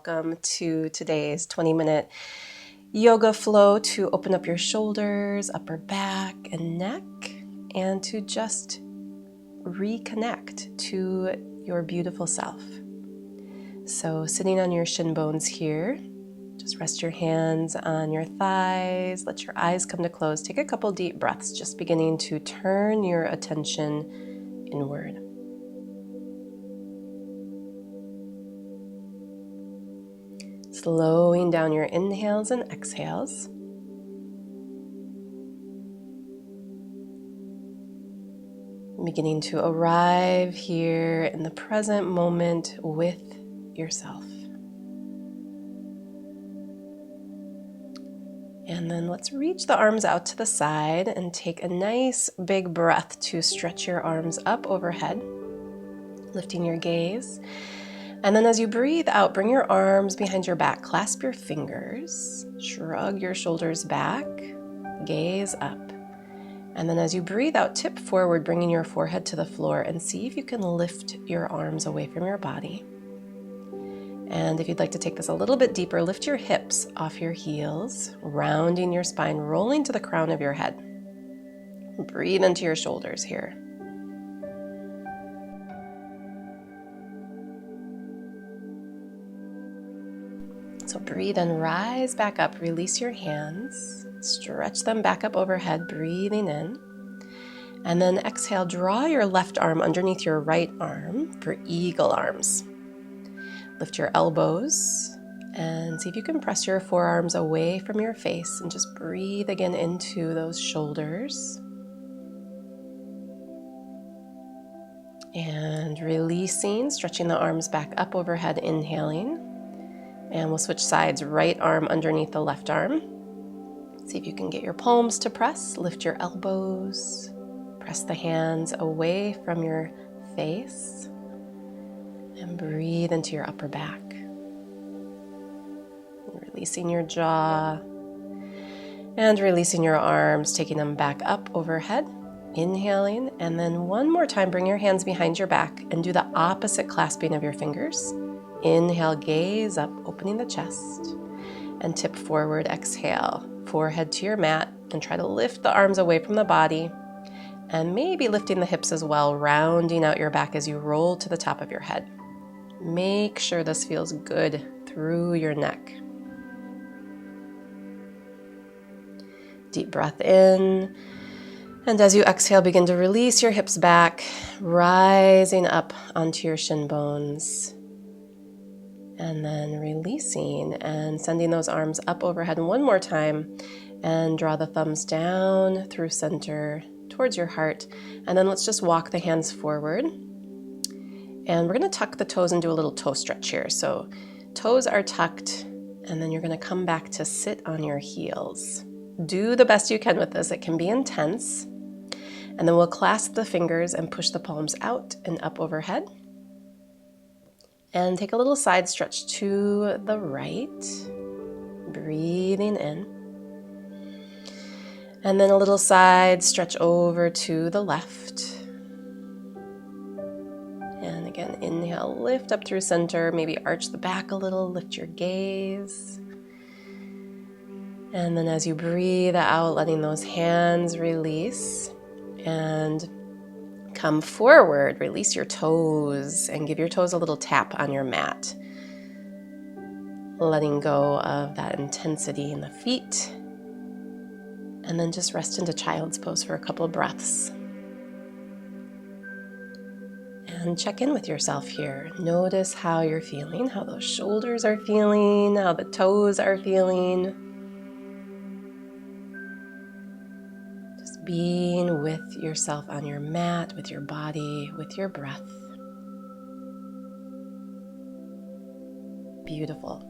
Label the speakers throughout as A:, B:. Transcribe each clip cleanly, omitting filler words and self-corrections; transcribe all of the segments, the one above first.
A: welcome to today's 20-minute yoga flow to open up your shoulders, upper back, and neck, and to just reconnect to your beautiful self. So sitting on your shin bones here, just rest your hands on your thighs, let your eyes come to close. Take a couple deep breaths, just beginning to turn your attention inward. Slowing down your inhales and exhales. Beginning to arrive here in the present moment with yourself. And then let's reach the arms out to the side and take a nice big breath to stretch your arms up overhead, lifting your gaze. And then as you breathe out, bring your arms behind your back, clasp your fingers, shrug your shoulders back, gaze up. And then as you breathe out, tip forward, bringing your forehead to the floor, and see if you can lift your arms away from your body. And if you'd like to take this a little bit deeper, lift your hips off your heels, rounding your spine, rolling to the crown of your head. Breathe into your shoulders here. So breathe and rise back up. Release your hands. Stretch them back up overhead, breathing in. And then exhale, draw your left arm underneath your right arm for eagle arms. Lift your elbows and see if you can press your forearms away from your face and just breathe again into those shoulders. And releasing, stretching the arms back up overhead, inhaling. And we'll switch sides, right arm underneath the left arm. See if you can get your palms to press, lift your elbows, press the hands away from your face. And breathe into your upper back. Releasing your jaw. And releasing your arms, taking them back up overhead. Inhaling. And then one more time, bring your hands behind your back and do the opposite clasping of your fingers. Inhale, gaze up, opening the chest. And tip forward, exhale. Forehead to your mat. And try to lift the arms away from the body. And maybe lifting the hips as well, rounding out your back as you roll to the top of your head. Make sure this feels good through your neck. Deep breath in. And as you exhale, begin to release your hips back, rising up onto your shin bones. And then releasing and sending those arms up overhead one more time. And draw the thumbs down through center towards your heart. And then let's just walk the hands forward. And we're going to tuck the toes and do a little toe stretch here. So toes are tucked, and then you're going to come back to sit on your heels. Do the best you can with this. It can be intense. And then we'll clasp the fingers and push the palms out and up overhead. And take a little side stretch to the right. Breathing in. And then a little side stretch over to the left. And again, inhale, lift up through center, maybe arch the back a little, lift your gaze. And then as you breathe out, letting those hands release and come forward, release your toes and give your toes a little tap on your mat. Letting go of that intensity in the feet. And then just rest into child's pose for a couple of breaths. And check in with yourself here. Notice how you're feeling, how those shoulders are feeling, how the toes are feeling. Just being with yourself on your mat, with your body, with your breath. Beautiful.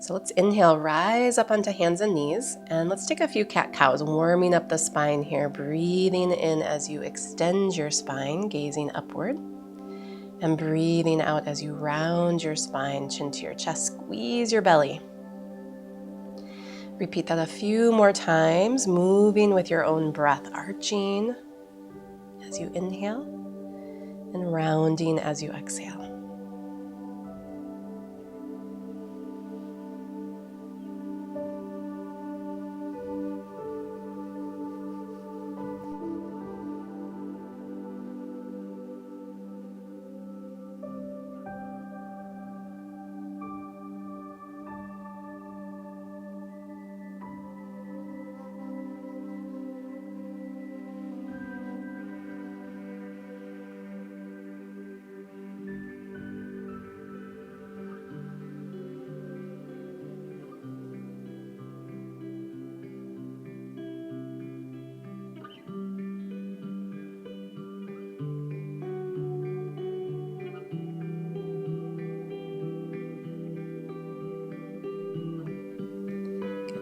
A: So let's inhale, rise up onto hands and knees, and let's take a few cat-cows, warming up the spine here, breathing in as you extend your spine, gazing upward. And breathing out as you round your spine, chin to your chest, squeeze your belly. Repeat that a few more times, moving with your own breath, arching as you inhale and rounding as you exhale.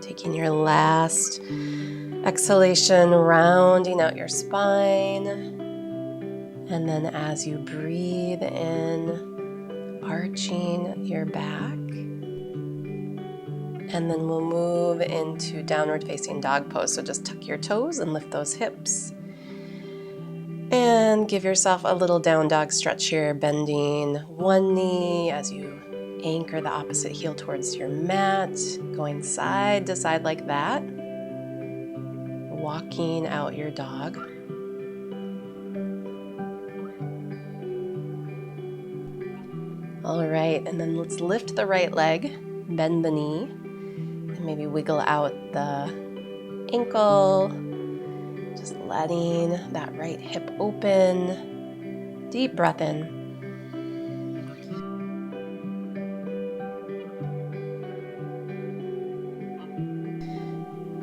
A: Taking your last exhalation, rounding out your spine. And then as you breathe in, arching your back. And then we'll move into downward facing dog pose. So just tuck your toes and lift those hips. And give yourself a little down dog stretch here, bending one knee as you anchor the opposite heel towards your mat, going side to side like that, walking out your dog. All right, and then let's lift the right leg, bend the knee, and maybe wiggle out the ankle, just letting that right hip open. Deep breath in.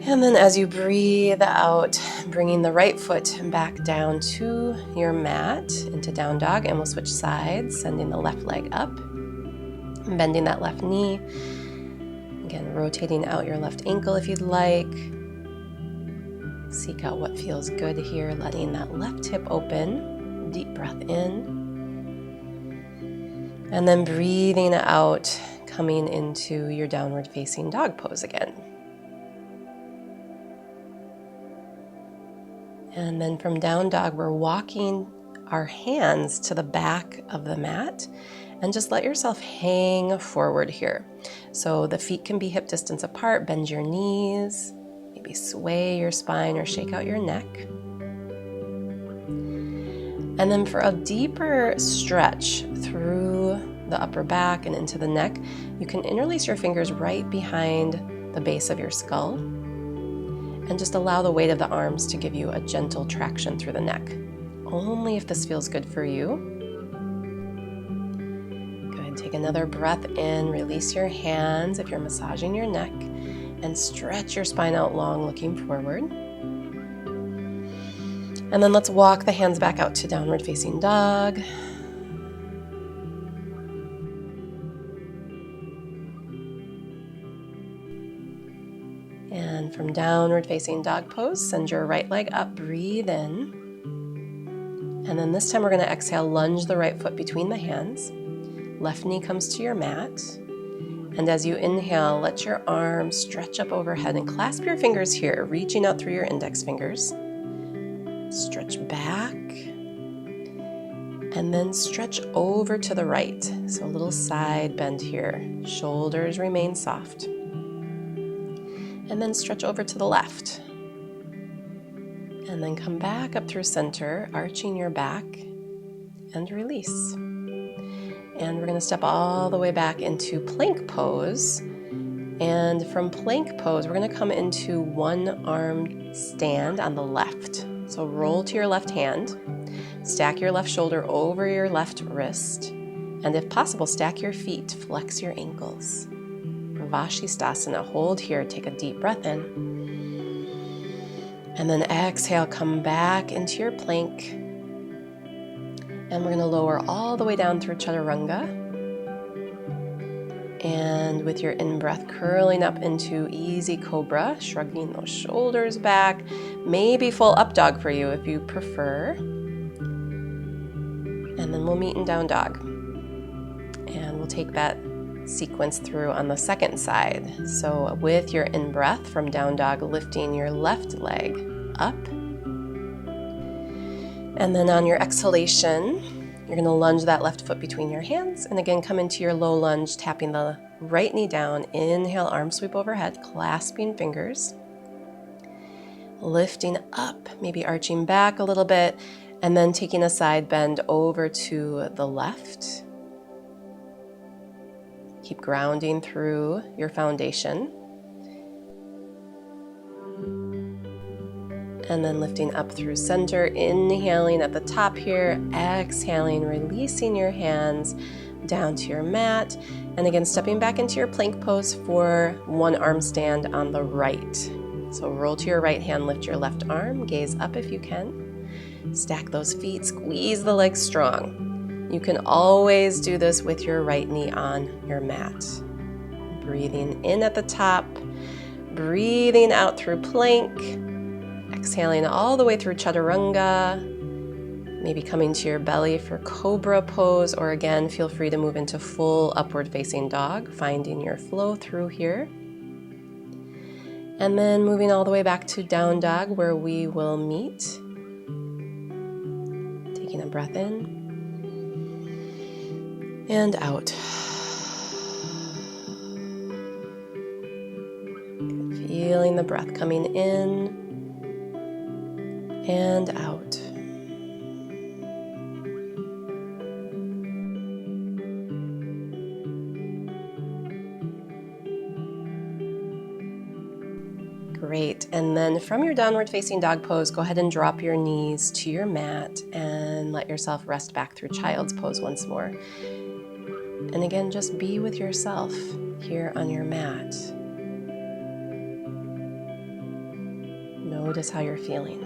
A: And then as you breathe out, bringing the right foot back down to your mat into down dog, and we'll switch sides, sending the left leg up, bending that left knee. Again, rotating out your left ankle if you'd like. Seek out what feels good here, letting that left hip open. Deep breath in. And then breathing out, coming into your downward facing dog pose again. And then from down dog, we're walking our hands to the back of the mat and just let yourself hang forward here. So the feet can be hip distance apart, bend your knees, maybe sway your spine or shake out your neck. And then for a deeper stretch through the upper back and into the neck, you can interlace your fingers right behind the base of your skull. And just allow the weight of the arms to give you a gentle traction through the neck. Only if this feels good for you. Go ahead and take another breath in, release your hands if you're massaging your neck, and stretch your spine out long, looking forward. And then let's walk the hands back out to downward facing dog. And from downward facing dog pose, send your right leg up, breathe in. And then this time we're going to exhale, lunge the right foot between the hands. Left knee comes to your mat. And as you inhale, let your arms stretch up overhead and clasp your fingers here, reaching out through your index fingers. Stretch back. And then stretch over to the right. So a little side bend here. Shoulders remain soft. And then stretch over to the left. And then come back up through center, arching your back, and release. And we're going to step all the way back into plank pose. And from plank pose, we're going to come into one arm stand on the left. So roll to your left hand, stack your left shoulder over your left wrist, and if possible, stack your feet, flex your ankles. Vashisthasana, hold here, take a deep breath in. And then exhale, come back into your plank. And we're going to lower all the way down through Chaturanga. And with your in-breath, curling up into easy cobra, shrugging those shoulders back. Maybe full up dog for you if you prefer. And then we'll meet in down dog. And we'll take that sequence through on the second side. So with your in-breath from down dog, lifting your left leg up. And then on your exhalation, you're going to lunge that left foot between your hands. And again, come into your low lunge, tapping the right knee down. Inhale, arm sweep overhead, clasping fingers. Lifting up, maybe arching back a little bit, and then taking a side bend over to the left. Keep grounding through your foundation. And then lifting up through center, inhaling at the top here, exhaling, releasing your hands down to your mat. And again, stepping back into your plank pose for one arm stand on the right. So roll to your right hand, lift your left arm, gaze up if you can. Stack those feet, squeeze the legs strong. You can always do this with your right knee on your mat. Breathing in at the top, Breathing out through plank, exhaling all the way through chaturanga, maybe coming to your belly for cobra pose, or again, feel free to move into full upward facing dog, finding your flow through here. And then moving all the way back to down dog where we will meet. Taking a breath in and out. Feeling the breath coming in and out. Great. And then from your downward facing dog pose, go ahead and drop your knees to your mat and let yourself rest back through child's pose once more. And again, just be with yourself here on your mat. Notice how you're feeling.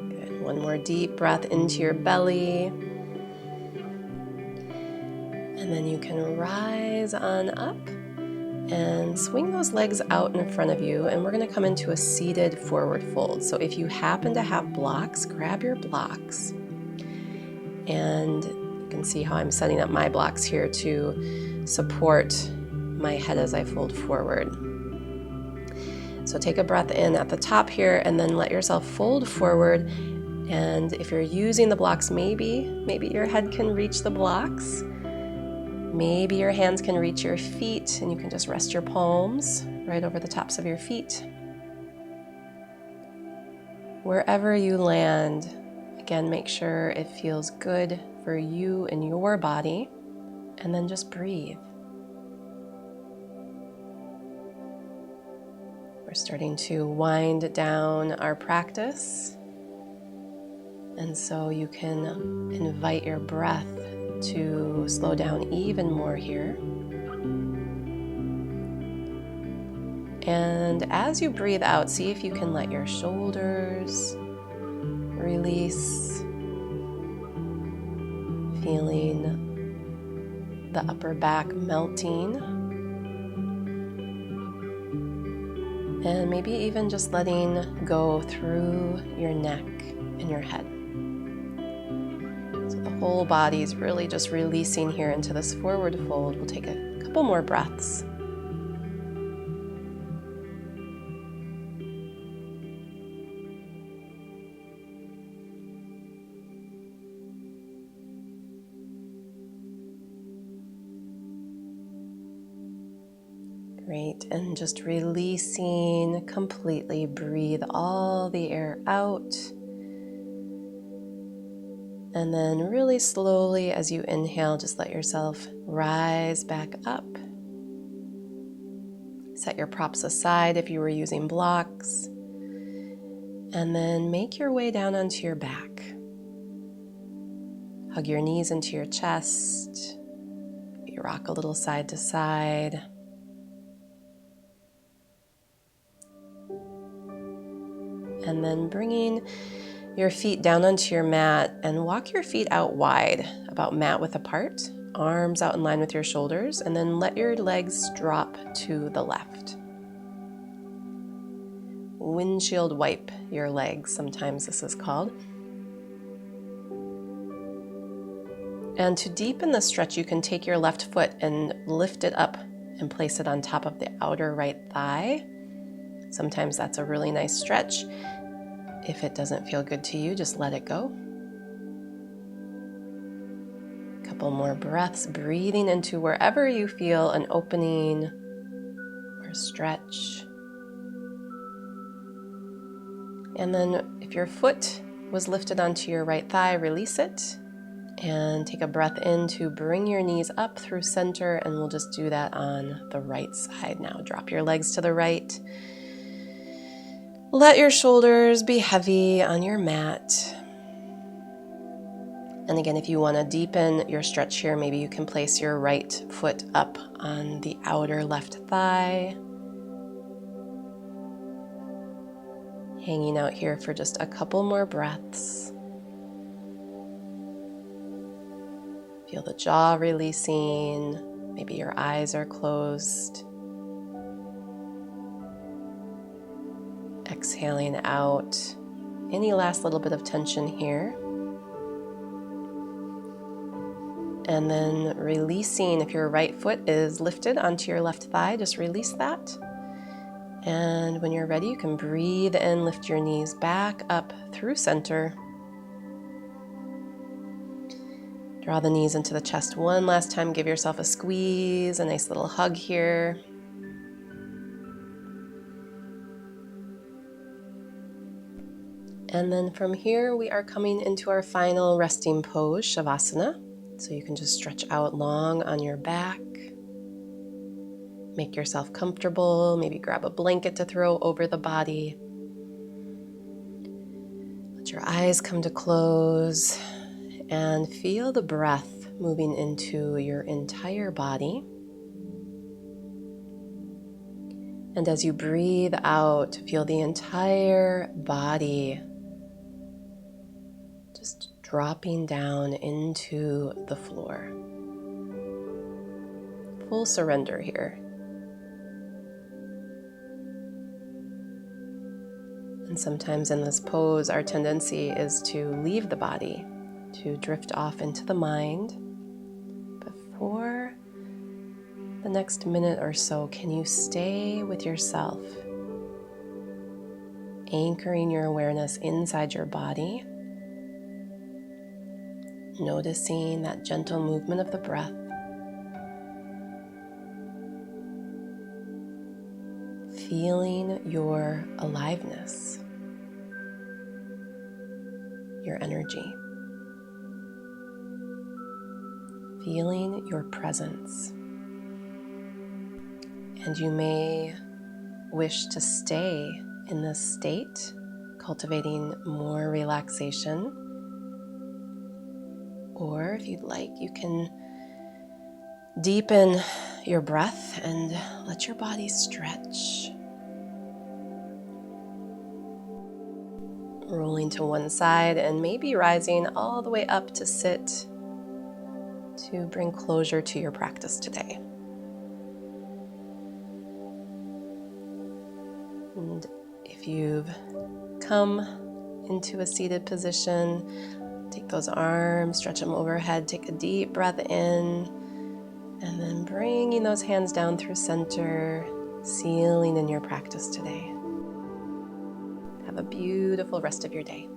A: Good. One more deep breath into your belly. And then you can rise on up and swing those legs out in front of you. And we're going to come into a seated forward fold. So if you happen to have blocks, grab your blocks. And you can see how I'm setting up my blocks here to support my head as I fold forward. So take a breath in at the top here and then let yourself fold forward. And if you're using the blocks, maybe your head can reach the blocks. Maybe your hands can reach your feet and you can just rest your palms right over the tops of your feet. Wherever you land, again, make sure it feels good for you and your body, and then just breathe. We're starting to wind down our practice, and so you can invite your breath to slow down even more here. And as you breathe out, see if you can let your shoulders release, feeling the upper back melting, and maybe even just letting go through your neck and your head. So the whole body is really just releasing here into this forward fold. We'll take a couple more breaths. Great, and just releasing completely. Breathe all the air out. And then really slowly as you inhale, just let yourself rise back up. Set your props aside if you were using blocks. And then make your way down onto your back. Hug your knees into your chest. You rock a little side to side. And then bringing your feet down onto your mat and walk your feet out wide, about mat width apart, arms out in line with your shoulders, and then let your legs drop to the left. Windshield wipe your legs, sometimes this is called. And to deepen the stretch, you can take your left foot and lift it up and place it on top of the outer right thigh. Sometimes that's a really nice stretch. If it doesn't feel good to you, just let it go. A couple more breaths, breathing into wherever you feel an opening or stretch. And then if your foot was lifted onto your right thigh, release it and take a breath in to bring your knees up through center, and we'll just do that on the right side now. Drop your legs to the right. Let your shoulders be heavy on your mat. And again, if you want to deepen your stretch here, maybe you can place your right foot up on the outer left thigh. Hanging out here for just a couple more breaths. Feel the jaw releasing. Maybe your eyes are closed. Exhaling out any last little bit of tension here. And then releasing, if your right foot is lifted onto your left thigh, just release that. And when you're ready, you can breathe in, lift your knees back up through center. Draw the knees into the chest one last time. Give yourself a squeeze, a nice little hug here. And then from here, we are coming into our final resting pose, Savasana. So you can just stretch out long on your back. Make yourself comfortable. Maybe grab a blanket to throw over the body. Let your eyes come to close and feel the breath moving into your entire body. And as you breathe out, feel the entire body just dropping down into the floor. Full surrender here. And sometimes in this pose, our tendency is to leave the body, to drift off into the mind. But for the next minute or so, can you stay with yourself, anchoring your awareness inside your body, noticing that gentle movement of the breath, feeling your aliveness, your energy, feeling your presence. And you may wish to stay in this state, cultivating more relaxation. Or if you'd like, you can deepen your breath and let your body stretch. Rolling to one side and maybe rising all the way up to sit to bring closure to your practice today. And if you've come into a seated position, take those arms, stretch them overhead, take a deep breath in, and then bringing those hands down through center, sealing in your practice today. Have a beautiful rest of your day.